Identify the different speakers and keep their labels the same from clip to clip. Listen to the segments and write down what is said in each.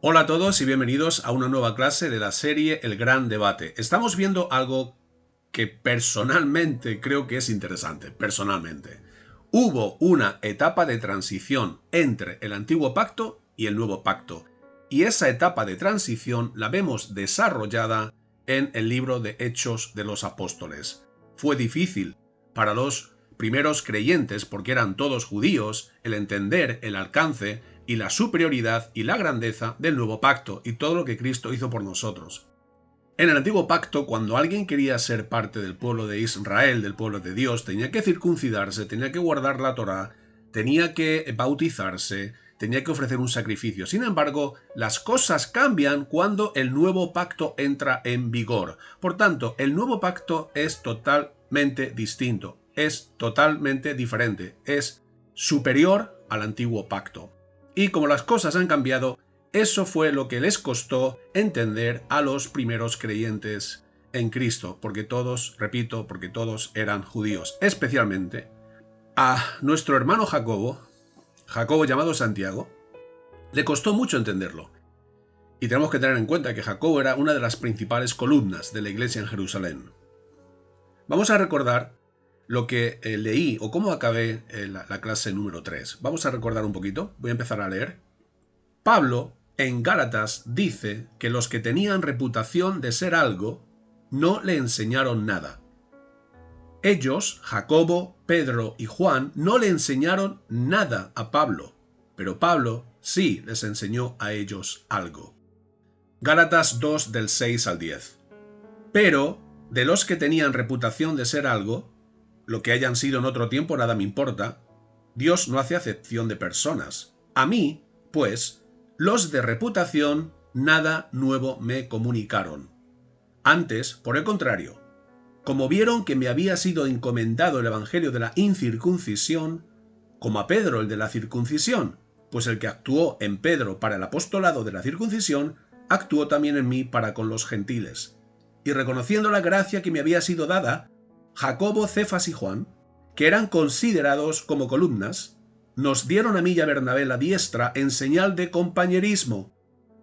Speaker 1: Hola a todos y bienvenidos a una nueva clase de la serie El Gran Debate. Estamos viendo algo que personalmente creo que es interesante, personalmente. Hubo una etapa de transición entre el Antiguo Pacto y el Nuevo Pacto, y esa etapa de transición la vemos desarrollada en el libro de Hechos de los Apóstoles. Fue difícil para los primeros creyentes, porque eran todos judíos, el entender el alcance y la superioridad y la grandeza del nuevo pacto y todo lo que Cristo hizo por nosotros. En el antiguo pacto, cuando alguien quería ser parte del pueblo de Israel, del pueblo de Dios, tenía que circuncidarse, tenía que guardar la Torá, tenía que bautizarse, tenía que ofrecer un sacrificio. Sin embargo, las cosas cambian cuando el nuevo pacto entra en vigor. Por tanto, el nuevo pacto es totalmente distinto, es totalmente diferente, es superior al antiguo pacto. Y como las cosas han cambiado, eso fue lo que les costó entender a los primeros creyentes en Cristo, porque todos, repito, porque todos eran judíos, especialmente a nuestro hermano Jacobo llamado Santiago, le costó mucho entenderlo. Y tenemos que tener en cuenta que Jacobo era una de las principales columnas de la iglesia en Jerusalén. Vamos a recordar lo que leí o cómo acabé la clase número 3. Vamos a recordar un poquito, voy a empezar a leer. Pablo, en Gálatas, dice que los que tenían reputación de ser algo no le enseñaron nada. Ellos, Jacobo, Pedro y Juan, no le enseñaron nada a Pablo, pero Pablo sí les enseñó a ellos algo. Gálatas 2 del 6 al 10. Pero, de los que tenían reputación de ser algo, lo que hayan sido en otro tiempo nada me importa, Dios no hace acepción de personas. A mí, pues, los de reputación nada nuevo me comunicaron. Antes, por el contrario, como vieron que me había sido encomendado el evangelio de la incircuncisión, como a Pedro el de la circuncisión, pues el que actuó en Pedro para el apostolado de la circuncisión, actuó también en mí para con los gentiles. Y reconociendo la gracia que me había sido dada, Jacobo, Cefas y Juan, que eran considerados como columnas, nos dieron a mí y a Bernabé la diestra en señal de compañerismo,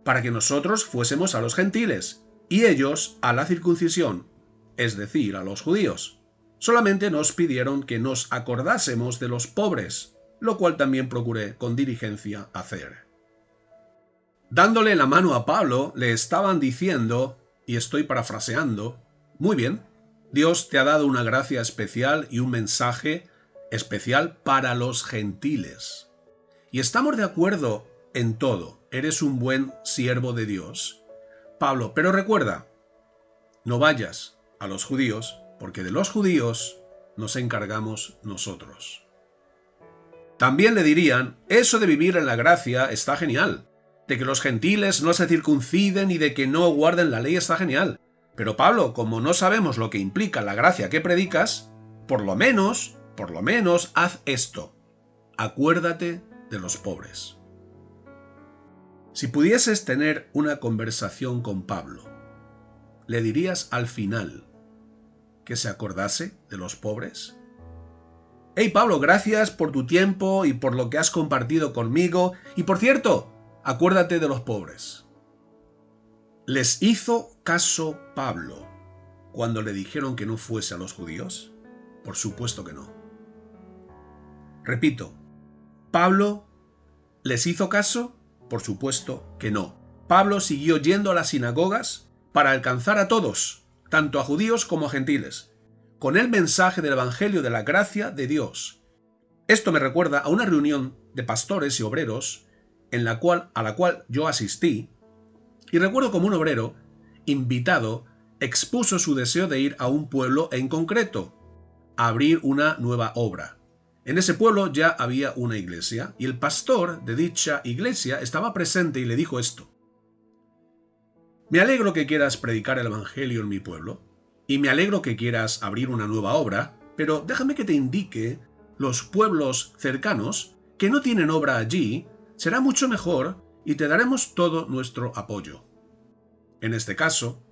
Speaker 1: para que nosotros fuésemos a los gentiles, y ellos a la circuncisión, es decir, a los judíos. Solamente nos pidieron que nos acordásemos de los pobres, lo cual también procuré con diligencia hacer. Dándole la mano a Pablo, le estaban diciendo, y estoy parafraseando, muy bien, Dios te ha dado una gracia especial y un mensaje especial para los gentiles. Y estamos de acuerdo en todo, eres un buen siervo de Dios. Pablo, pero recuerda, no vayas a los judíos, porque de los judíos nos encargamos nosotros. También le dirían, eso de vivir en la gracia está genial, de que los gentiles no se circunciden y de que no guarden la ley está genial. Pero Pablo, como no sabemos lo que implica la gracia que predicas, por lo menos, haz esto. Acuérdate de los pobres. Si pudieses tener una conversación con Pablo, ¿le dirías al final que se acordase de los pobres? Hey Pablo, gracias por tu tiempo y por lo que has compartido conmigo. Y por cierto, acuérdate de los pobres. ¿Les hizo caso Pablo cuando le dijeron que no fuese a los judíos? Por supuesto que no. Repito, ¿Pablo les hizo caso? Por supuesto que no. Pablo siguió yendo a las sinagogas para alcanzar a todos, tanto a judíos como a gentiles, con el mensaje del Evangelio de la gracia de Dios. Esto me recuerda a una reunión de pastores y obreros a la cual yo asistí, y recuerdo como un obrero, invitado, expuso su deseo de ir a un pueblo en concreto, a abrir una nueva obra. En ese pueblo ya había una iglesia, y el pastor de dicha iglesia estaba presente y le dijo esto: me alegro que quieras predicar el evangelio en mi pueblo, y me alegro que quieras abrir una nueva obra, pero déjame que te indique los pueblos cercanos que no tienen obra allí, será mucho mejor y te daremos todo nuestro apoyo. En este caso,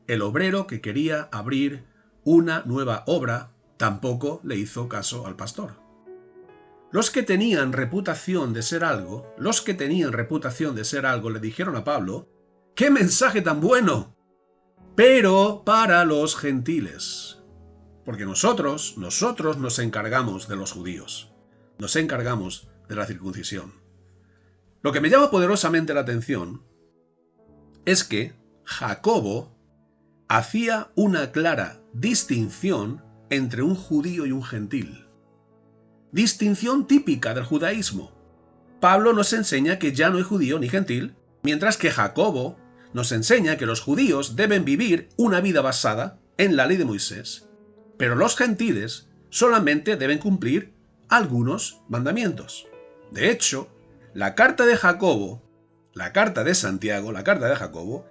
Speaker 1: el obrero que quería abrir una nueva obra tampoco le hizo caso al pastor. Los que tenían reputación de ser algo, le dijeron a Pablo: ¡qué mensaje tan bueno! Pero para los gentiles. Porque nosotros nos encargamos de los judíos. Nos encargamos de la circuncisión. Lo que me llama poderosamente la atención es que Jacobo hacía una clara distinción entre un judío y un gentil. Distinción típica del judaísmo. Pablo nos enseña que ya no hay judío ni gentil, mientras que Jacobo nos enseña que los judíos deben vivir una vida basada en la ley de Moisés, pero los gentiles solamente deben cumplir algunos mandamientos. De hecho, la carta de Jacobo, la carta de Santiago, la carta de Jacobo,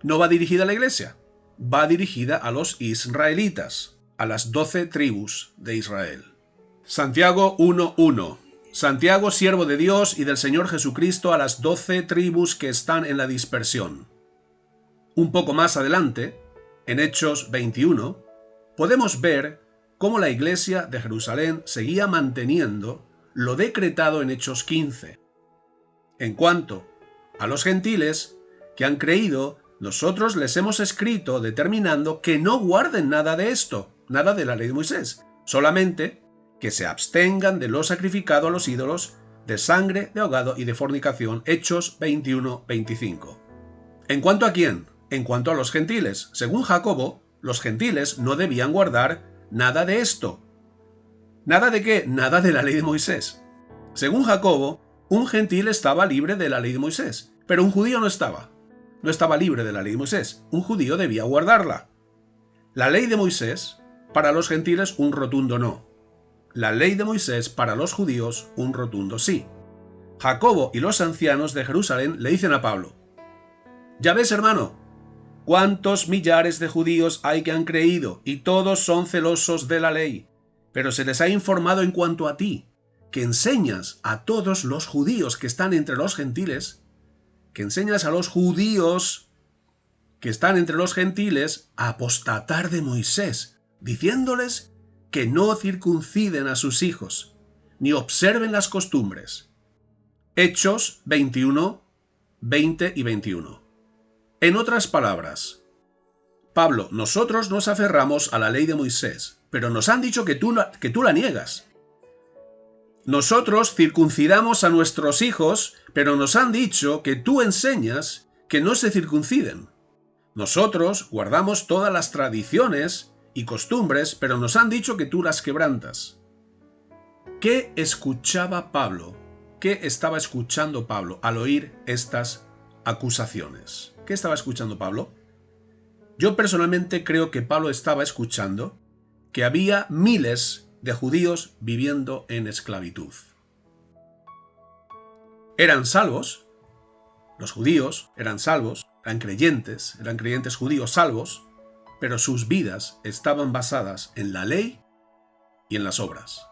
Speaker 1: no va dirigida a la iglesia, va dirigida a los israelitas, a las 12 tribus de Israel. Santiago 1:1. Santiago, siervo de Dios y del Señor Jesucristo, a las 12 tribus que están en la dispersión. Un poco más adelante, en Hechos 21, podemos ver cómo la iglesia de Jerusalén seguía manteniendo lo decretado en Hechos 15. En cuanto a los gentiles que han creído, nosotros les hemos escrito determinando que no guarden nada de esto, nada de la ley de Moisés, solamente que se abstengan de lo sacrificado a los ídolos, de sangre, de ahogado y de fornicación. Hechos 21-25. ¿En cuanto a quién? En cuanto a los gentiles. Según Jacobo, los gentiles no debían guardar nada de esto. ¿Nada de qué? Nada de la ley de Moisés. Según Jacobo, un gentil estaba libre de la ley de Moisés, pero un judío no estaba. No estaba libre de la ley de Moisés. Un judío debía guardarla. La ley de Moisés, para los gentiles, un rotundo no. La ley de Moisés para los judíos, un rotundo sí. Jacobo y los ancianos de Jerusalén le dicen a Pablo: ya ves, hermano, cuántos millares de judíos hay que han creído y todos son celosos de la ley, pero se les ha informado en cuanto a ti, que enseñas a todos los judíos que están entre los gentiles, que enseñas a los judíos que están entre los gentiles a apostatar de Moisés, diciéndoles que no circunciden a sus hijos, ni observen las costumbres. Hechos 21, 20 y 21. En otras palabras, Pablo, nosotros nos aferramos a la ley de Moisés, pero nos han dicho que tú la niegas. Nosotros circuncidamos a nuestros hijos, pero nos han dicho que tú enseñas que no se circunciden. Nosotros guardamos todas las tradiciones y costumbres, pero nos han dicho que tú las quebrantas. ¿Qué escuchaba Pablo? ¿Qué estaba escuchando Pablo al oír estas acusaciones? ¿Qué estaba escuchando Pablo? Yo personalmente creo que Pablo estaba escuchando que había miles de judíos viviendo en esclavitud. Eran salvos, los judíos eran salvos, eran creyentes judíos salvos, pero sus vidas estaban basadas en la ley y en las obras.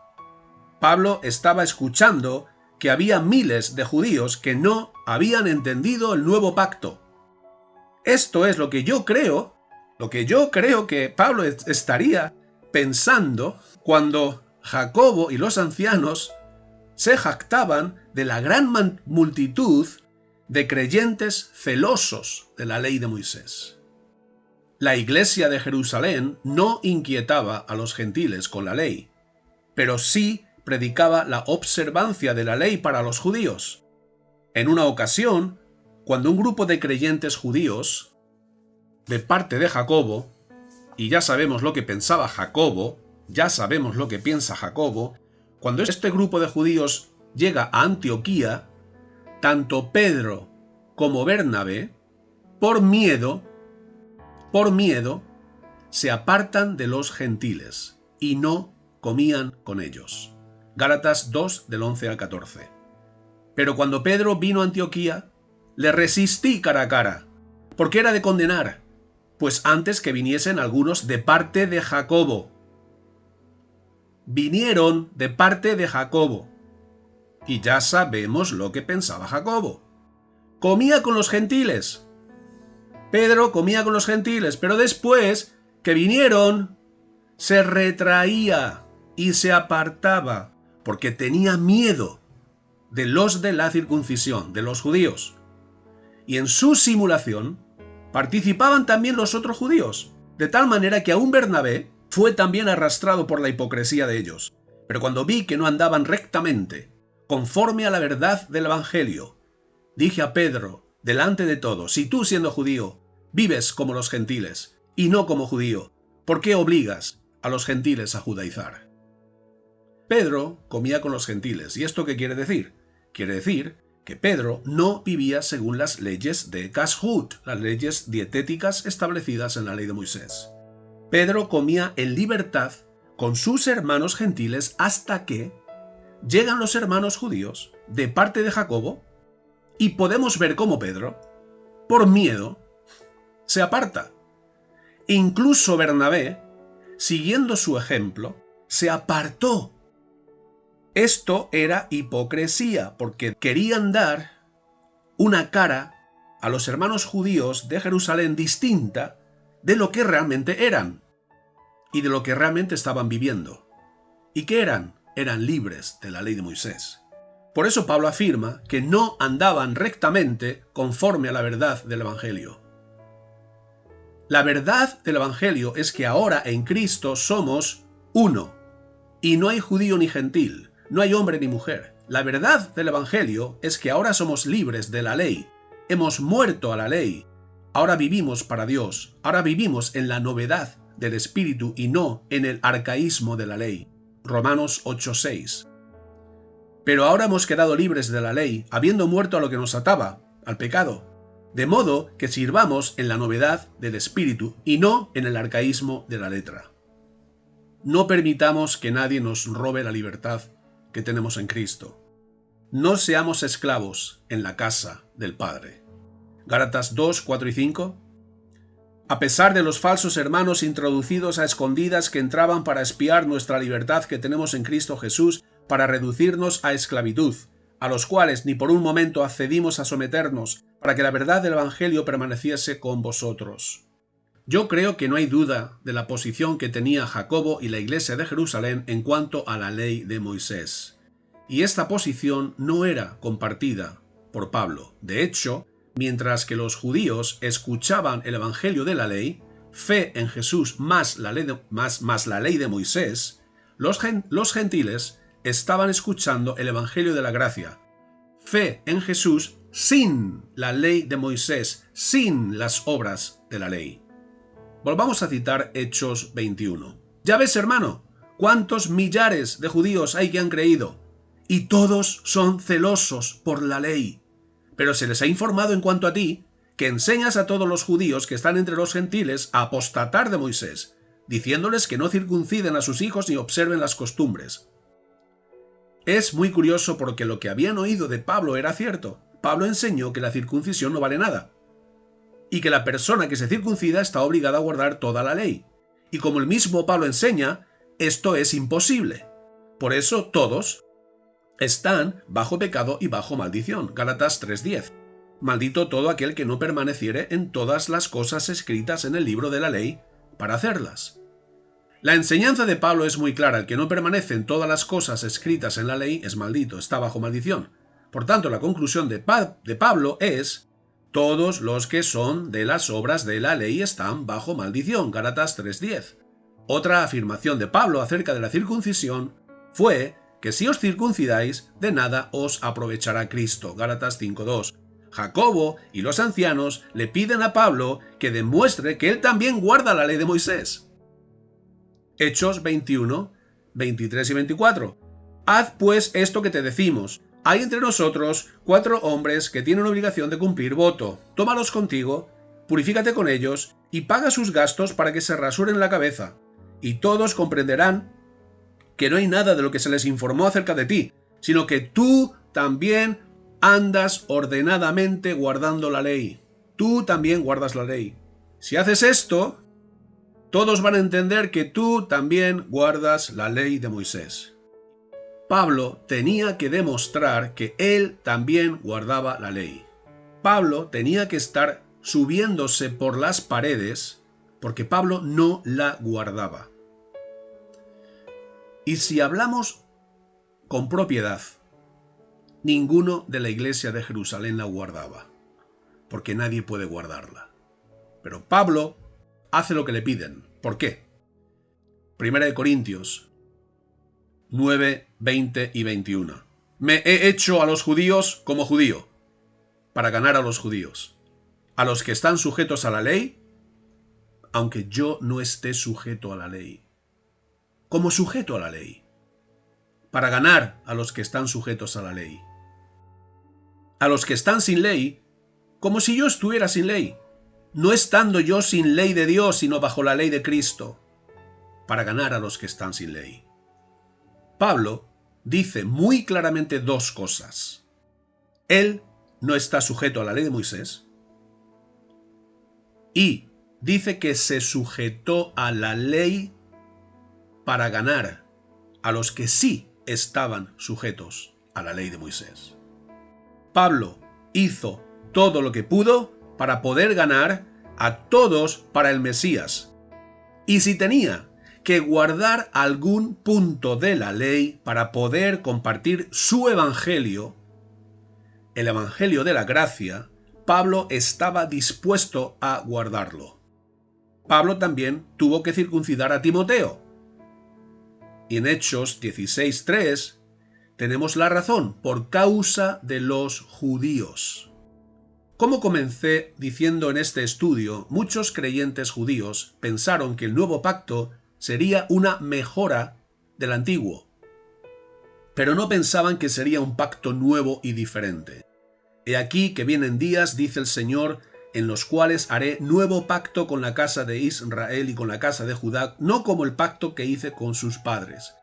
Speaker 1: Pablo estaba escuchando que había miles de judíos que no habían entendido el nuevo pacto. Esto es lo que yo creo que Pablo estaría pensando cuando Jacobo y los ancianos se jactaban de la gran multitud de creyentes celosos de la ley de Moisés. La iglesia de Jerusalén no inquietaba a los gentiles con la ley, pero sí predicaba la observancia de la ley para los judíos. En una ocasión, cuando un grupo de creyentes judíos, de parte de Jacobo, y ya sabemos lo que pensaba Jacobo, ya sabemos lo que piensa Jacobo, cuando este grupo de judíos llega a Antioquía, tanto Pedro como Bernabé, por miedo, se apartan de los gentiles y no comían con ellos. Gálatas 2, del 11 al 14. Pero cuando Pedro vino a Antioquía, le resistí cara a cara, porque era de condenar, pues antes que viniesen algunos de parte de Jacobo. Vinieron de parte de Jacobo, y ya sabemos lo que pensaba Jacobo. Comía con los gentiles. Pedro comía con los gentiles, pero después que vinieron, se retraía y se apartaba, porque tenía miedo de los de la circuncisión, de los judíos. Y en su simulación participaban también los otros judíos, de tal manera que aún Bernabé fue también arrastrado por la hipocresía de ellos. Pero cuando vi que no andaban rectamente, conforme a la verdad del Evangelio, dije a Pedro, delante de todos, si tú siendo judío, vives como los gentiles, y no como judío, ¿por qué obligas a los gentiles a judaizar? Pedro comía con los gentiles, ¿y esto qué quiere decir? Quiere decir que Pedro no vivía según las leyes de Kashrut, las leyes dietéticas establecidas en la ley de Moisés. Pedro comía en libertad con sus hermanos gentiles hasta que llegan los hermanos judíos de parte de Jacobo y podemos ver cómo Pedro, por miedo, se aparta. Incluso Bernabé, siguiendo su ejemplo, se apartó. Esto era hipocresía, porque querían dar una cara a los hermanos judíos de Jerusalén distinta de lo que realmente eran y de lo que realmente estaban viviendo. ¿Y qué eran? Eran libres de la ley de Moisés. Por eso Pablo afirma que no andaban rectamente conforme a la verdad del Evangelio. La verdad del Evangelio es que ahora en Cristo somos uno, y no hay judío ni gentil, no hay hombre ni mujer. La verdad del Evangelio es que ahora somos libres de la ley, hemos muerto a la ley, ahora vivimos para Dios, ahora vivimos en la novedad del Espíritu y no en el arcaísmo de la ley. Romanos 8:6. Pero ahora hemos quedado libres de la ley, habiendo muerto a lo que nos ataba, al pecado, de modo que sirvamos en la novedad del Espíritu y no en el arcaísmo de la letra. No permitamos que nadie nos robe la libertad que tenemos en Cristo. No seamos esclavos en la casa del Padre. Gálatas 2, 4 y 5. A pesar de los falsos hermanos introducidos a escondidas que entraban para espiar nuestra libertad que tenemos en Cristo Jesús, para reducirnos a esclavitud, a los cuales ni por un momento accedimos a someternos, para que la verdad del Evangelio permaneciese con vosotros. Yo creo que no hay duda de la posición que tenía Jacobo y la iglesia de Jerusalén en cuanto a la ley de Moisés. Y esta posición no era compartida por Pablo. De hecho, mientras que los judíos escuchaban el evangelio de la ley, fe en Jesús más la ley de Moisés, los gentiles estaban escuchando el evangelio de la gracia. Fe en Jesús sin la ley de Moisés, sin las obras de la ley. Volvamos a citar Hechos 21. Ya ves, hermano, cuántos millares de judíos hay que han creído, y todos son celosos por la ley. Pero se les ha informado en cuanto a ti, que enseñas a todos los judíos que están entre los gentiles a apostatar de Moisés, diciéndoles que no circunciden a sus hijos ni observen las costumbres. Es muy curioso porque lo que habían oído de Pablo era cierto. Pablo enseñó que la circuncisión no vale nada, y que la persona que se circuncida está obligada a guardar toda la ley. Y como el mismo Pablo enseña, esto es imposible. Por eso todos están bajo pecado y bajo maldición. Gálatas 3:10. Maldito todo aquel que no permaneciere en todas las cosas escritas en el libro de la ley para hacerlas. La enseñanza de Pablo es muy clara. El que no permanece en todas las cosas escritas en la ley es maldito, está bajo maldición. Por tanto, la conclusión de Pablo es: todos los que son de las obras de la ley están bajo maldición. Gálatas 3:10. Otra afirmación de Pablo acerca de la circuncisión fue que si os circuncidáis, de nada os aprovechará Cristo. Gálatas 5:2. Jacobo y los ancianos le piden a Pablo que demuestre que él también guarda la ley de Moisés. Hechos 21, 23 y 24. Haz pues esto que te decimos. Hay entre nosotros 4 hombres que tienen obligación de cumplir voto. Tómalos contigo, purifícate con ellos y paga sus gastos para que se rasuren la cabeza. Y todos comprenderán que no hay nada de lo que se les informó acerca de ti, sino que tú también andas ordenadamente guardando la ley. Tú también guardas la ley. Si haces esto, todos van a entender que tú también guardas la ley de Moisés. Pablo tenía que demostrar que él también guardaba la ley. Pablo tenía que estar subiéndose por las paredes porque Pablo no la guardaba. Y si hablamos con propiedad, ninguno de la iglesia de Jerusalén la guardaba, porque nadie puede guardarla. Pero Pablo hace lo que le piden. ¿Por qué? Primera de Corintios 9, 20 y 21. Me he hecho a los judíos como judío, para ganar a los judíos. A los que están sujetos a la ley, aunque yo no esté sujeto a la ley. Como sujeto a la ley. Para ganar a los que están sujetos a la ley. A los que están sin ley, como si yo estuviera sin ley. No estando yo sin ley de Dios, sino bajo la ley de Cristo. Para ganar a los que están sin ley. Pablo dice muy claramente dos cosas. Él no está sujeto a la ley de Moisés. Y dice que se sujetó a la ley para ganar a los que sí estaban sujetos a la ley de Moisés. Pablo hizo todo lo que pudo para poder ganar a todos para el Mesías. Y si tenía que guardar algún punto de la ley para poder compartir su evangelio, el evangelio de la gracia, Pablo estaba dispuesto a guardarlo. Pablo también tuvo que circuncidar a Timoteo. Y en Hechos 16:3 tenemos la razón, por causa de los judíos. Como comencé diciendo en este estudio, muchos creyentes judíos pensaron que el nuevo pacto sería una mejora del antiguo, pero no pensaban que sería un pacto nuevo y diferente. He aquí que vienen días, dice el Señor, en los cuales haré nuevo pacto con la casa de Israel y con la casa de Judá, no como el pacto que hice con sus padres.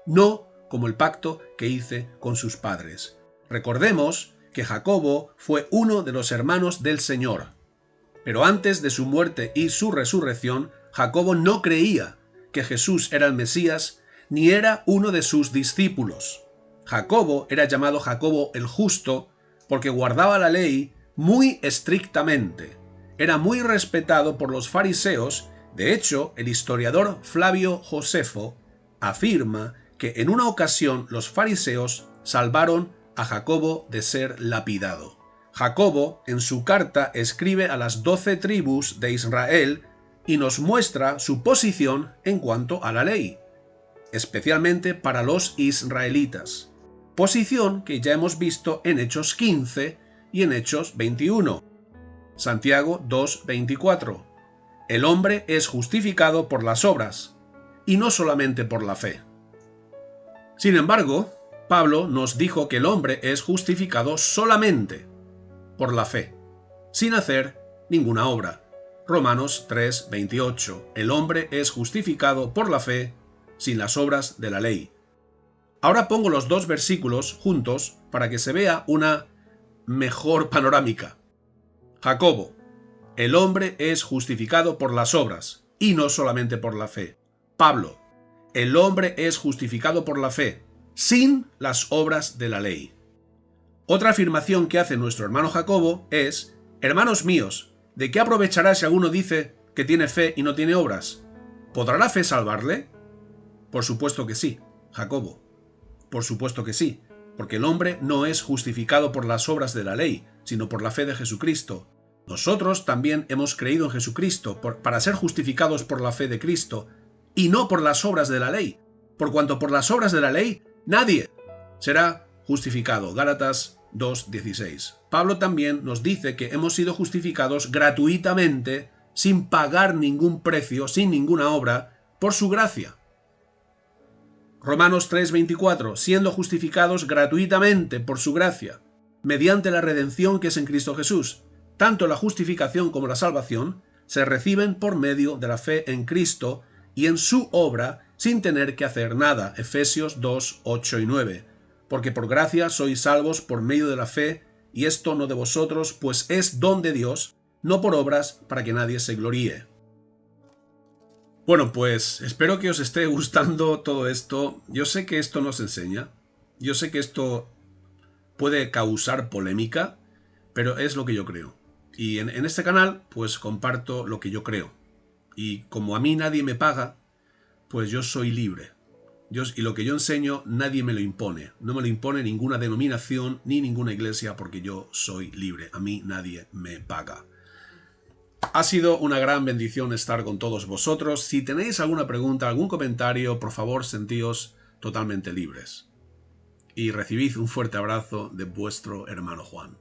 Speaker 1: No como el pacto que hice con sus padres. Recordemos que Jacobo fue uno de los hermanos del Señor. Pero antes de su muerte y su resurrección, Jacobo no creía que Jesús era el Mesías, ni era uno de sus discípulos. Jacobo era llamado Jacobo el Justo porque guardaba la ley muy estrictamente. Era muy respetado por los fariseos. De hecho, el historiador Flavio Josefo afirma que en una ocasión los fariseos salvaron a Jacobo de ser lapidado. Jacobo, en su carta, escribe a las 12 tribus de Israel y nos muestra su posición en cuanto a la ley, especialmente para los israelitas. Posición que ya hemos visto en Hechos 15 y en Hechos 21. Santiago 2:24. El hombre es justificado por las obras, y no solamente por la fe. Sin embargo, Pablo nos dijo que el hombre es justificado solamente por la fe, sin hacer ninguna obra. Romanos 3:28. El hombre es justificado por la fe, sin las obras de la ley. Ahora pongo los dos versículos juntos para que se vea una mejor panorámica. Jacobo, el hombre es justificado por las obras, y no solamente por la fe. Pablo, el hombre es justificado por la fe, sin las obras de la ley. Otra afirmación que hace nuestro hermano Jacobo es: hermanos míos, ¿de qué aprovechará si alguno dice que tiene fe y no tiene obras? ¿Podrá la fe salvarle? Por supuesto que sí, Jacobo. Por supuesto que sí, porque el hombre no es justificado por las obras de la ley, sino por la fe de Jesucristo. Nosotros también hemos creído en Jesucristo para ser justificados por la fe de Cristo, y no por las obras de la ley, por cuanto por las obras de la ley nadie será justificado. Gálatas 2:16. Pablo también nos dice que hemos sido justificados gratuitamente, sin pagar ningún precio, sin ninguna obra, por su gracia. Romanos 3:24, siendo justificados gratuitamente por su gracia, mediante la redención que es en Cristo Jesús. Tanto la justificación como la salvación se reciben por medio de la fe en Cristo y en su obra sin tener que hacer nada. Efesios 2:8 y 9. Porque por gracia sois salvos por medio de la fe, y esto no de vosotros, pues es don de Dios, no por obras, para que nadie se gloríe. Bueno, pues espero que os esté gustando todo esto. Yo sé que esto nos enseña, yo sé que esto puede causar polémica, pero es lo que yo creo. Y en este canal, pues comparto lo que yo creo. Y como a mí nadie me paga, pues yo soy libre. Y lo que yo enseño nadie me lo impone. No me lo impone ninguna denominación ni ninguna iglesia porque yo soy libre. A mí nadie me paga. Ha sido una gran bendición estar con todos vosotros. Si tenéis alguna pregunta, algún comentario, por favor, sentíos totalmente libres. Y recibid un fuerte abrazo de vuestro hermano Juan.